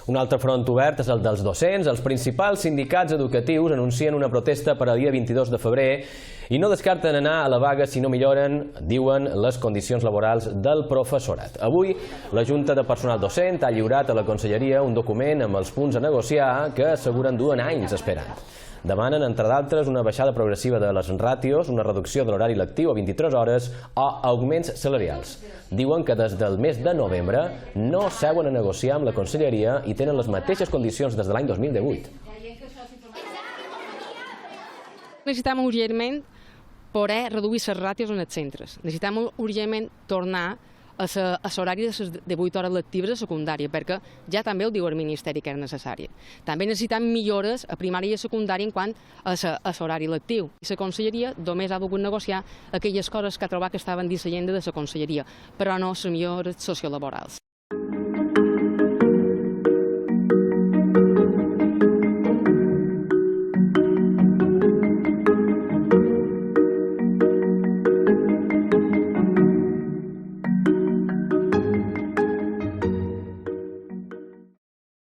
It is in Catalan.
Un altre front obert és el dels docents. Els principals sindicats educatius anuncien una protesta per al dia 22 de febrer i no descarten anar a la vaga si no milloren, diuen, les condicions laborals del professorat. Avui, la Junta de Personal Docent ha lliurat a la Conselleria un document amb els punts a negociar que asseguren duen anys esperant. Demanen, entre d'altres, una baixada progressiva de les ràtios, una reducció de l'horari lectiu a 23 hores o augments salarials. Diuen que des del mes de novembre no seuen a negociar amb la Conselleria i tenen les mateixes condicions des de l'any 2018. Necessitem urgentment poder reduir les ràtios en els centres. Necessitem urgentment tornar a l'horari de 8 hores lectives a secundària, perquè ja també ho diu el Ministeri que és necessari. També necessitem millores a primària i a secundària en quant a l'horari lectiu. La Conselleria només ha volgut negociar aquelles coses que ha trobat que estaven dins l'agenda de la Conselleria, però no les millores sociolaborals.